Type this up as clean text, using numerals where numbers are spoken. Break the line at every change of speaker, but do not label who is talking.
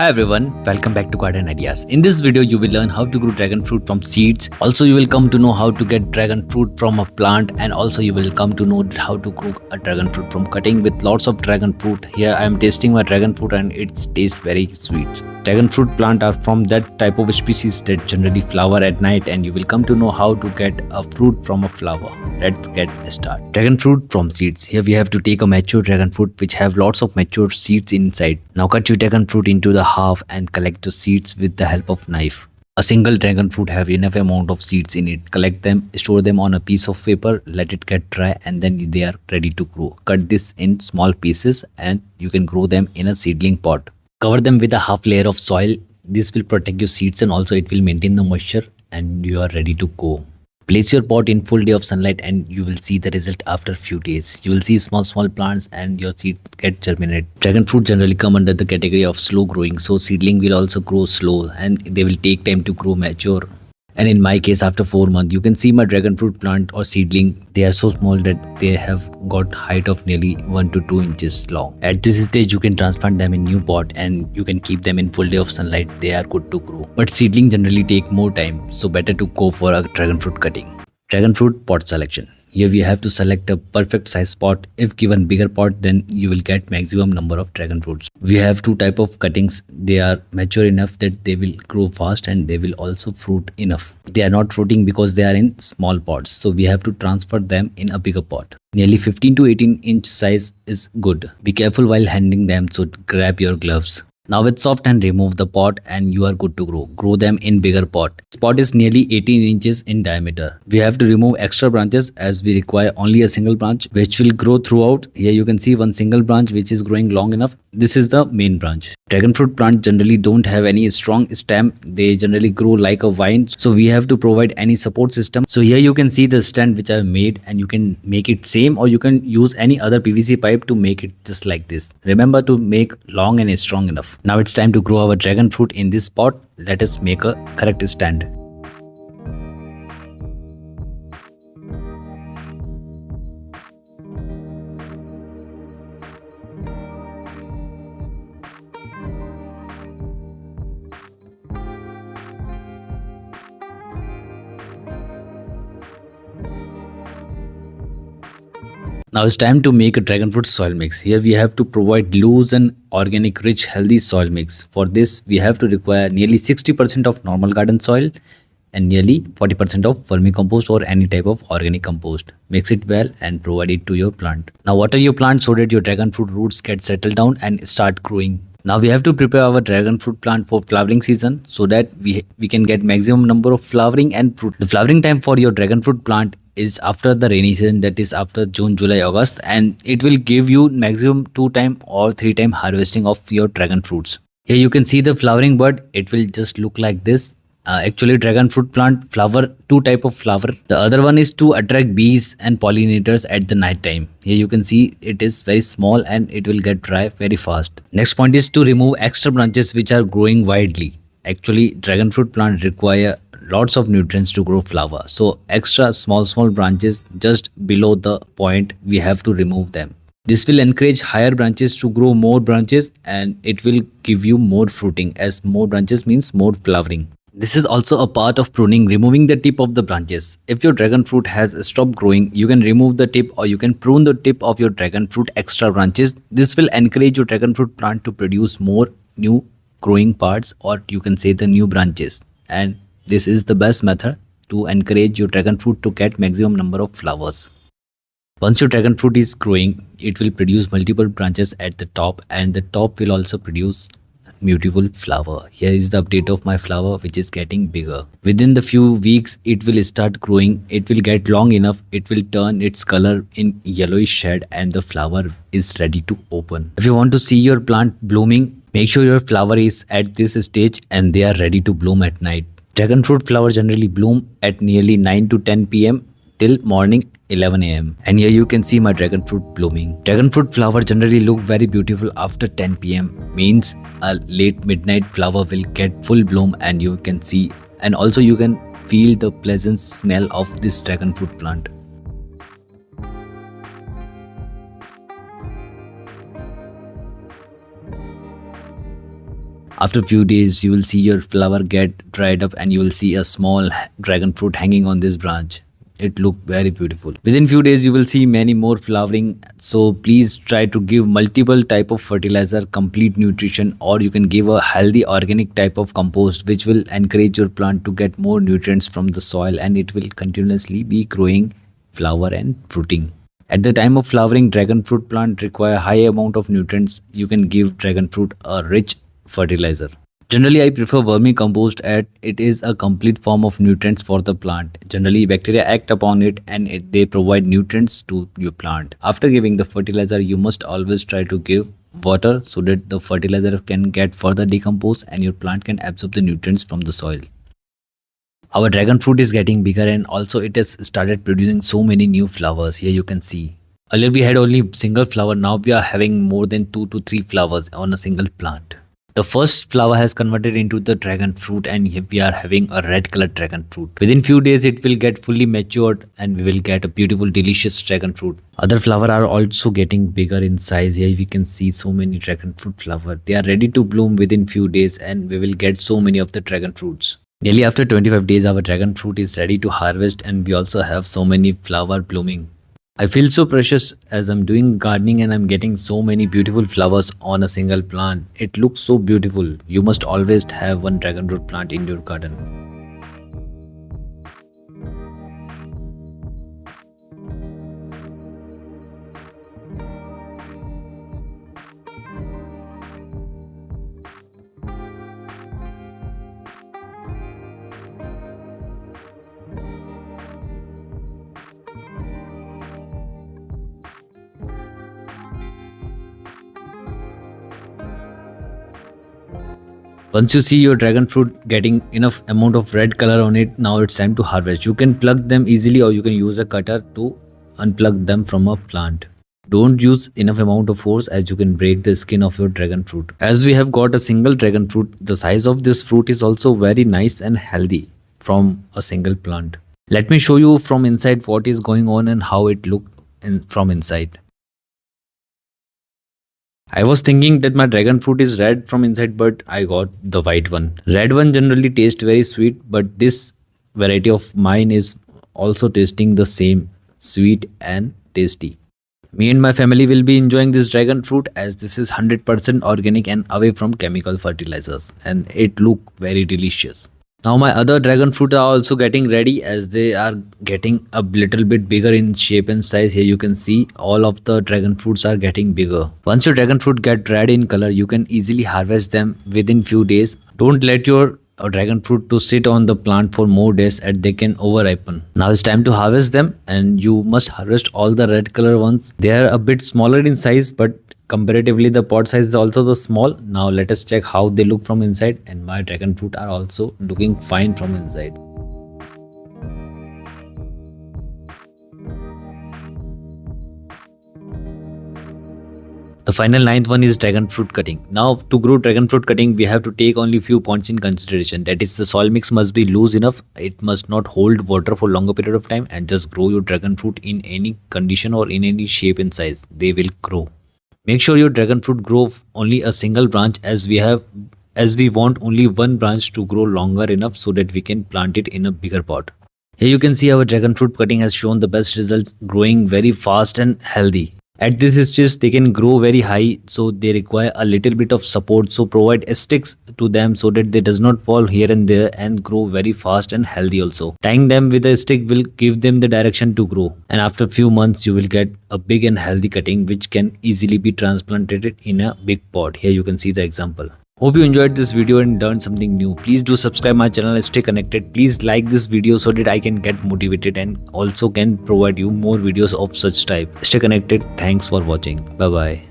Hi everyone, welcome back to Garden Ideas. In this video, you will learn how to grow dragon fruit from seeds. Also, you will come to know how to get dragon fruit from a plant, and also you will come to know how to grow a dragon fruit from cutting with lots of dragon fruit. Here I am tasting my dragon fruit and it tastes very sweet. Dragon fruit plant are from that type of species that generally flower at night, and you will come to know how to get a fruit from a flower. Let's get started. Dragon fruit from seeds. Here we have to take a mature dragon fruit which have lots of mature seeds inside. Now cut your dragon fruit into the half and collect the seeds with the help of knife. A single dragon fruit have enough amount of seeds in it. Collect them, store them on a piece of paper, let it get dry, and then they are ready to grow. Cut this in small pieces and you can grow them in a seedling pot. Cover them with a half layer of soil. This will protect your seeds and also it will maintain the moisture, and you are ready to go. Place your pot in full day of sunlight and you will see the result after few days. You will see small plants and your seed get germinated. Dragon fruit generally come under the category of slow growing, so seedling will also grow slow and they will take time to grow mature. And in my case, after 4 months, you can see my dragon fruit plant or seedling. They are so small that they have got height of nearly 1 to 2 inches long. At this stage, you can transplant them in new pot and you can keep them in full day of sunlight. They are good to grow. But seedling generally take more time, so better to go for a dragon fruit cutting. Dragon fruit pot selection. Here we have to select a perfect size pot. If given bigger pot, then you will get maximum number of dragon fruits. We have two type of cuttings. They are mature enough that they will grow fast and they will also fruit enough. They are not fruiting because they are in small pots, so we have to transfer them in a bigger pot. Nearly 15 to 18 inch size is good. Be careful while handling them, so grab your gloves. Now with soft hand, remove the pot and you are good to grow. Grow them in bigger pot. This pot is nearly 18 inches in diameter. We have to remove extra branches as we require only a single branch which will grow throughout. Here you can see one single branch which is growing long enough. This is the main branch. Dragon fruit plants generally don't have any strong stem. They generally grow like a vine, so we have to provide any support system. So here you can see the stand which I have made, and you can make it same or you can use any other PVC pipe to make it just like this. Remember to make long and strong enough. Now it's time to grow our dragon fruit in this pot. Let us make a correct stand. Now it's time to make a dragon fruit soil mix. Here we have to provide loose and organic, rich, healthy soil mix. For this, we have to require nearly 60% of normal garden soil and nearly 40% of vermicompost or any type of organic compost. Mix it well and provide it to your plant. Now water your plant so that your dragon fruit roots get settled down and start growing. Now we have to prepare our dragon fruit plant for flowering season so that we can get maximum number of flowering and fruit. The flowering time for your dragon fruit plant is after the rainy season, that is after June, July, August, and it will give you maximum 2 time or 3 time harvesting of your dragon fruits. Here you can see the flowering bud. It will just look like this. Actually, dragon fruit plant flower 2 type of flower. The other one is to attract bees and pollinators at the night time. Here you can see it is very small and it will get dry very fast. Next point is to remove extra branches which are growing widely. Actually, dragon fruit plant require lots of nutrients to grow flower, so extra small branches just below the point, we have to remove them. This will encourage higher branches to grow more branches and it will give you more fruiting, as more branches means more flowering. This is also a part of pruning, removing the tip of the branches. If your dragon fruit has stopped growing, you can remove the tip or you can prune the tip of your dragon fruit extra branches. This will encourage your dragon fruit plant to produce more new growing parts, or you can say the new branches, and this is the best method to encourage your dragon fruit to get maximum number of flowers. Once your dragon fruit is growing, it will produce multiple branches at the top, and the top will also produce beautiful flower. Here is the update of my flower which is getting bigger. Within the few weeks it will start growing. It will get long enough. It will turn its color in yellowish shade and the flower is ready to open. If you want to see your plant blooming, make sure your flower is at this stage and they are ready to bloom at night. Dragon fruit flowers generally bloom at nearly 9 to 10 p.m. till morning 11 a.m. And here you can see my dragon fruit blooming. Dragon fruit flower generally look very beautiful after 10 p.m. means a late midnight flower will get full bloom, and you can see, and also you can feel the pleasant smell of this dragon fruit plant. After few days, you will see your flower get dried up and you will see a small dragon fruit hanging on this branch. It look very beautiful. Within few days, you will see many more flowering. So please try to give multiple type of fertilizer, complete nutrition, or you can give a healthy organic type of compost, which will encourage your plant to get more nutrients from the soil and it will continuously be growing flower and fruiting. At the time of flowering, dragon fruit plant require high amount of nutrients. You can give dragon fruit a rich fertilizer. Generally, I prefer vermicompost as it is a complete form of nutrients for the plant. Generally, bacteria act upon it and they provide nutrients to your plant. After giving the fertilizer, you must always try to give water so that the fertilizer can get further decomposed and your plant can absorb the nutrients from the soil. Our dragon fruit is getting bigger and also it has started producing so many new flowers. Here you can see. Earlier we had only single flower, now we are having more than 2 to 3 flowers on a single plant. The first flower has converted into the dragon fruit and here we are having a red colored dragon fruit. Within few days it will get fully matured and we will get a beautiful delicious dragon fruit. Other flower are also getting bigger in size. Here we can see so many dragon fruit flower. They are ready to bloom within few days and we will get so many of the dragon fruits. Nearly after 25 days our dragon fruit is ready to harvest and we also have so many flower blooming. I feel so precious as I'm doing gardening and I'm getting so many beautiful flowers on a single plant. It looks so beautiful. You must always have one dragon fruit plant in your garden. Once you see your dragon fruit getting enough amount of red color on it, now it's time to harvest. You can pluck them easily or you can use a cutter to unplug them from a plant. Don't use enough amount of force as you can break the skin of your dragon fruit. As we have got a single dragon fruit, the size of this fruit is also very nice and healthy from a single plant. Let me show you from inside what is going on and how it looks from inside. I was thinking that my dragon fruit is red from inside but I got the white one. Red one generally tastes very sweet but this variety of mine is also tasting the same, sweet and tasty. Me and my family will be enjoying this dragon fruit as this is 100% organic and away from chemical fertilizers and it look very delicious. Now my other dragon fruit are also getting ready as they are getting a little bit bigger in shape and size. Here you can see all of the dragon fruits are getting bigger. Once your dragon fruit get red in color, you can easily harvest them within few days. Don't let your dragon fruit to sit on the plant for more days as they can over ripen. Now it's time to harvest them and you must harvest all the red color ones. They are a bit smaller in size but comparatively the pot size is also the small. Now let us check how they look from inside and my dragon fruit are also looking fine from inside. The final ninth one is dragon fruit cutting. Now to grow dragon fruit cutting we have to take only few points in consideration. That is the soil mix must be loose enough. It must not hold water for longer period of time and just grow your dragon fruit in any condition or in any shape and size. They will grow. Make sure your dragon fruit grow only a single branch as we want only one branch to grow longer enough so that we can plant it in a bigger pot. Here you can see our dragon fruit cutting has shown the best result, growing very fast and healthy. At this stage they can grow very high so they require a little bit of support, so provide sticks to them so that they does not fall here and there and grow very fast and healthy also. Tying them with a stick will give them the direction to grow and after few months you will get a big and healthy cutting which can easily be transplanted in a big pot. Here you can see the example. Hope you enjoyed this video and learned something new. Please do subscribe my channel and stay connected. Please like this video so that I can get motivated and also can provide you more videos of such type. Stay connected. Thanks for watching. Bye bye.